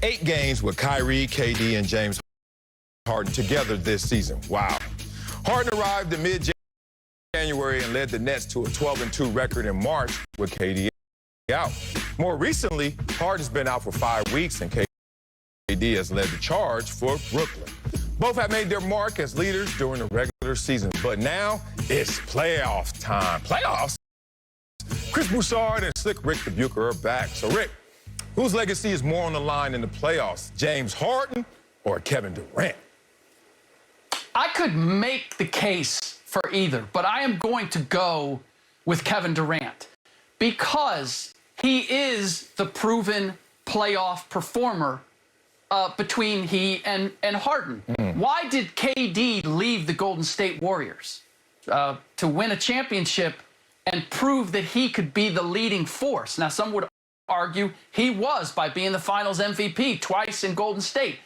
8 games with Kyrie, KD, and James Harden together this season. Wow. Harden arrived in mid-January and led the Nets to a 12-2 record in March with KD out. More recently, Harden's been out for 5 weeks, and KD has led the charge for Brooklyn. Both have made their mark as leaders during the regular season, but now it's playoff time. Playoffs? Ric Bucher and slick Ric Bucher are back. So, Rick, whose legacy is more on the line in the playoffs, James Harden or Kevin Durant? I could make the case for either, but I am going to go with Kevin Durant because he is the proven playoff performer between he and Harden. Why did KD leave the Golden State Warriors? To win a championship and prove that he could be the leading force. Now, some would argue he was by being the finals MVP twice in Golden State.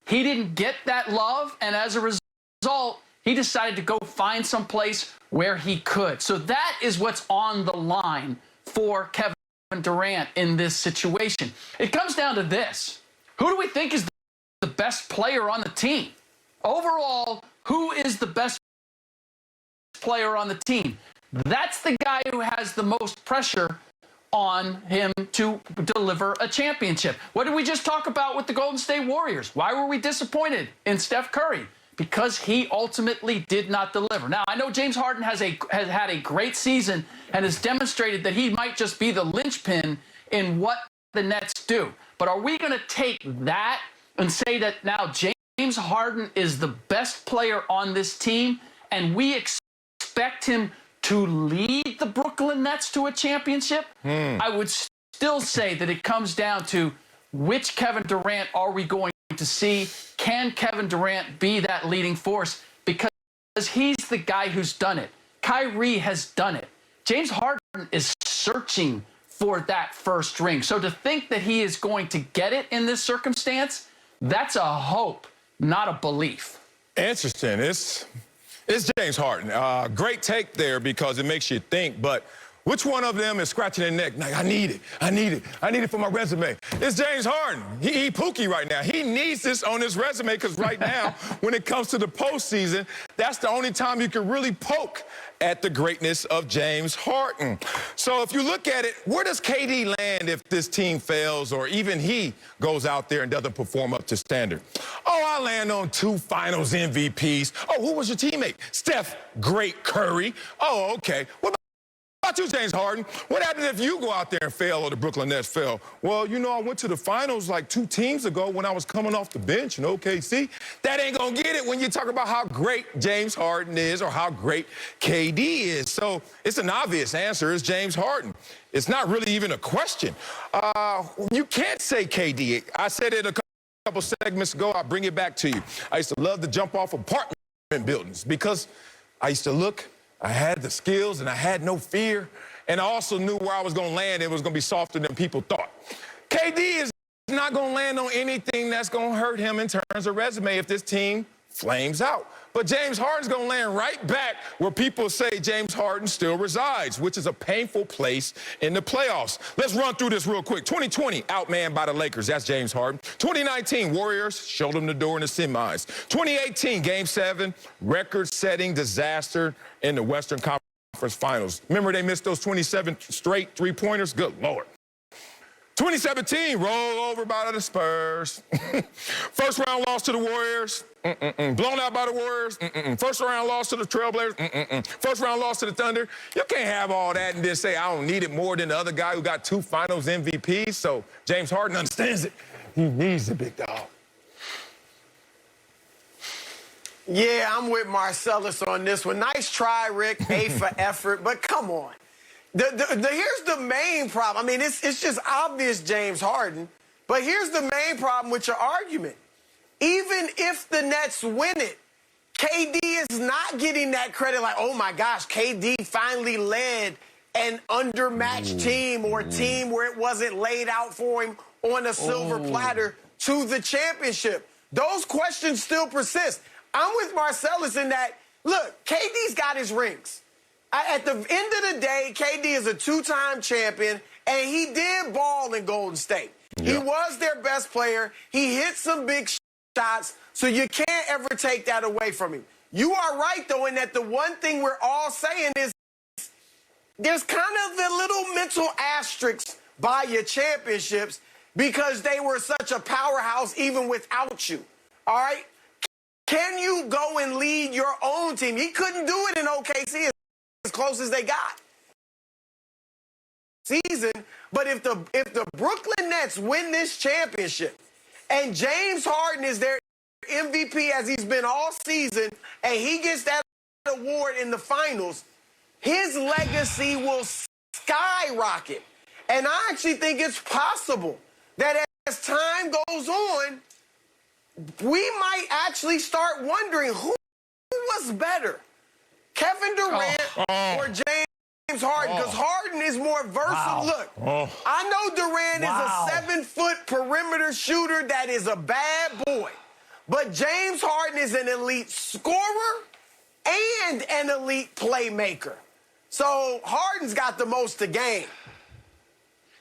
He didn't get that love, and as a result, he decided to go find some place where he could. So that is what's on the line for Kevin Durant in this situation. It comes down to this. Who do we think is the best player on the team? Overall, who is the best player on the team? That's the guy who has the most pressure on him to deliver a championship. What did we just talk about with the Golden State Warriors? Why were we disappointed in Steph Curry? Because he ultimately did not deliver. Now, I know James Harden has had a great season and has demonstrated that he might just be the linchpin in what the Nets do. But are we going to take that and say that now James Harden is the best player on this team and we expect him to lead the Brooklyn Nets to a championship? I would still say that it comes down to which Kevin Durant are we going to see? Can Kevin Durant be that leading force? Because he's the guy who's done it. Kyrie has done it. James Harden is searching for that first ring. So to think that he is going to get it in this circumstance, that's a hope, not a belief. Interesting. It's James Harden. Great take there because it makes you think, but which one of them is scratching their neck? Like, I need it for my resume. It's James Harden. He Pookie right now. He needs this on his resume because right now, when it comes to the postseason, that's the only time you can really poke at the greatness of James Harden. So if you look at it, where does KD land if this team fails or even he goes out there and doesn't perform up to standard? Oh, I land on 2 finals MVPs. Oh, who was your teammate? Steph, great Curry. Oh, okay. What about you, James Harden? What happens if you go out there and fail or the Brooklyn Nets fail? Well, you know, I went to the finals like 2 teams ago when I was coming off the bench in OKC. That ain't gonna get it when you talk about how great James Harden is or how great KD is. So it's an obvious answer. It's James Harden. It's not really even a question. You can't say KD. I said it a couple segments ago. I'll bring it back to you. I used to love to jump off apartment buildings because I used to look, I had the skills and I had no fear. And I also knew where I was going to land. It was going to be softer than people thought. KD is not going to land on anything that's going to hurt him in terms of resume if this team flames out. But James Harden's going to land right back where people say James Harden still resides, which is a painful place in the playoffs. Let's run through this real quick. 2020, outmanned by the Lakers. That's James Harden. 2019, Warriors showed him the door in the semis. 2018, Game 7, record-setting disaster in the Western Conference Finals. Remember they missed those 27 straight three-pointers? Good Lord. 2017, roll over by the Spurs. First round loss to the Warriors. Blown out by the Warriors. First round loss to the Trailblazers. First round loss to the Thunder. You can't have all that and then say, I don't need it more than the other guy who got 2 finals MVPs. So James Harden understands it. He needs the big dog. Yeah, I'm with Marcellus on this one. Nice try, Rick. A for effort, but come on. Here's the main problem. I mean, it's just obvious James Harden, but here's the main problem with your argument. Even if the Nets win it, KD is not getting that credit like, oh my gosh, KD finally led an undermatched team or a team where it wasn't laid out for him on a silver platter to the championship. Those questions still persist. I'm with Marcellus in that, look, KD's got his rings. At the end of the day, KD is a 2-time champion, and he did ball in Golden State. He was their best player. He hit some big shots, so you can't ever take that away from him. You are right, though, in that the one thing we're all saying is there's kind of a little mental asterisk by your championships because they were such a powerhouse even without you. All right? Can you go and lead your own team? He couldn't do it in OKC as close as they got. Season, but if the Brooklyn Nets win this championship and James Harden is their MVP as he's been all season and he gets that award in the finals, his legacy will skyrocket. And I actually think it's possible that as time goes on, we might actually start wondering who was better, Kevin Durant or James Harden, because Harden is more versatile. Look, I know Durant is a 7-foot perimeter shooter that is a bad boy, but James Harden is an elite scorer and an elite playmaker. So Harden's got the most to gain.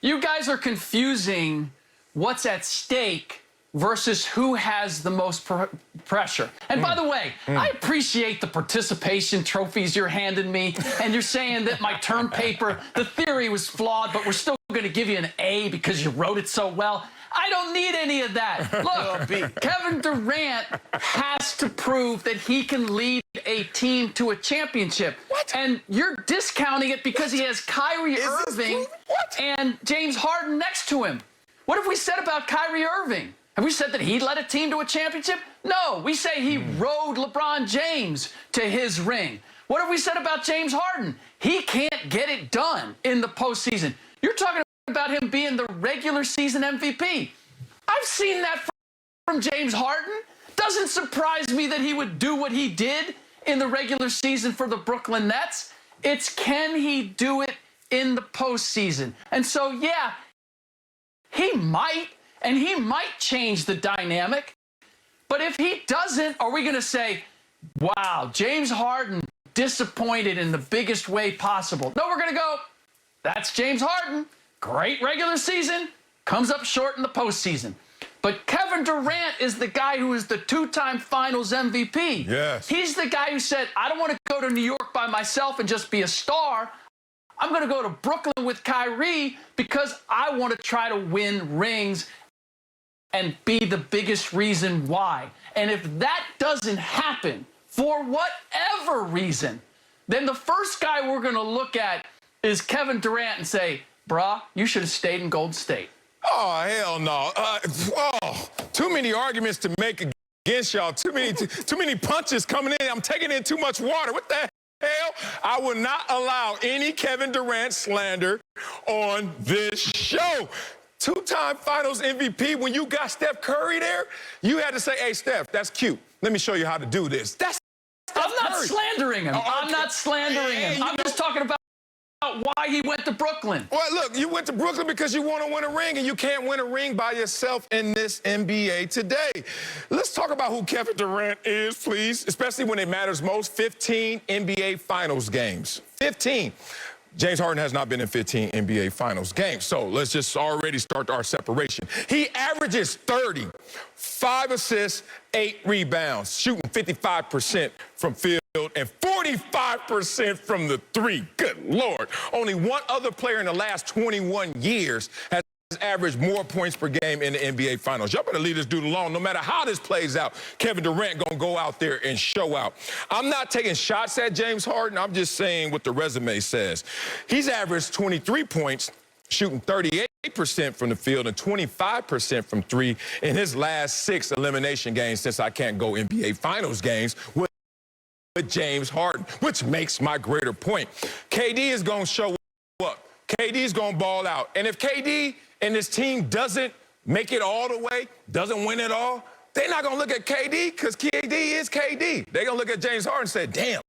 You guys are confusing what's at stake versus who has the most pressure. And by the way, I appreciate the participation trophies you're handing me, and you're saying that my term paper, the theory was flawed, but we're still going to give you an A because you wrote it so well. I don't need any of that. Look, Kevin Durant has to prove that he can lead a team to a championship. What? And you're discounting it because he has Kyrie Irving and James Harden next to him. What have we said about Kyrie Irving? Have we said that he led a team to a championship? No, we say he rode LeBron James to his ring. What have we said about James Harden? He can't get it done in the postseason. You're talking about him being the regular season MVP. I've seen that from James Harden. Doesn't surprise me that he would do what he did in the regular season for the Brooklyn Nets. It's can he do it in the postseason? And so, yeah, he might. And he might change the dynamic. But if he doesn't, are we going to say, wow, James Harden disappointed in the biggest way possible? No, we're going to go, that's James Harden. Great regular season, comes up short in the postseason. But Kevin Durant is the guy who is the two-time Finals MVP. Yes. He's the guy who said, I don't want to go to New York by myself and just be a star. I'm going to go to Brooklyn with Kyrie because I want to try to win rings and be the biggest reason why. And if that doesn't happen for whatever reason, then the first guy we're going to look at is Kevin Durant and say, brah, you should have stayed in Golden State. Oh, hell no. Too many arguments to make against y'all. Too many punches coming in. I'm taking in too much water. What the hell? I will not allow any Kevin Durant slander on this show. Two-time Finals MVP, when you got Steph Curry there, you had to say, hey, Steph, that's cute. Let me show you how to do this. That's Steph I'm not Curry. Slandering him. I'm not slandering him. I'm just talking about why he went to Brooklyn. Well, look, you went to Brooklyn because you want to win a ring, and you can't win a ring by yourself in this NBA today. Let's talk about who Kevin Durant is, please, especially when it matters most. 15 NBA Finals games. 15. James Harden has not been in 15 NBA Finals games, so let's just already start our separation. He averages 30, 5 assists, 8 rebounds, shooting 55% from field and 45% from the three. Good Lord. Only one other player in the last 21 years has averaged more points per game in the NBA Finals. Y'all better leave this dude alone. No matter how this plays out, Kevin Durant gonna go out there and show out. I'm not taking shots at James Harden. I'm just saying what the resume says. He's averaged 23 points, shooting 38% from the field and 25% from three in his last 6 elimination games since I can't go NBA Finals games with James Harden, which makes my greater point. KD is gonna show up. KD's gonna ball out. And if KD and this team doesn't make it all the way, doesn't win it all, they're not going to look at KD because KD is KD. They're going to look at James Harden and say, damn,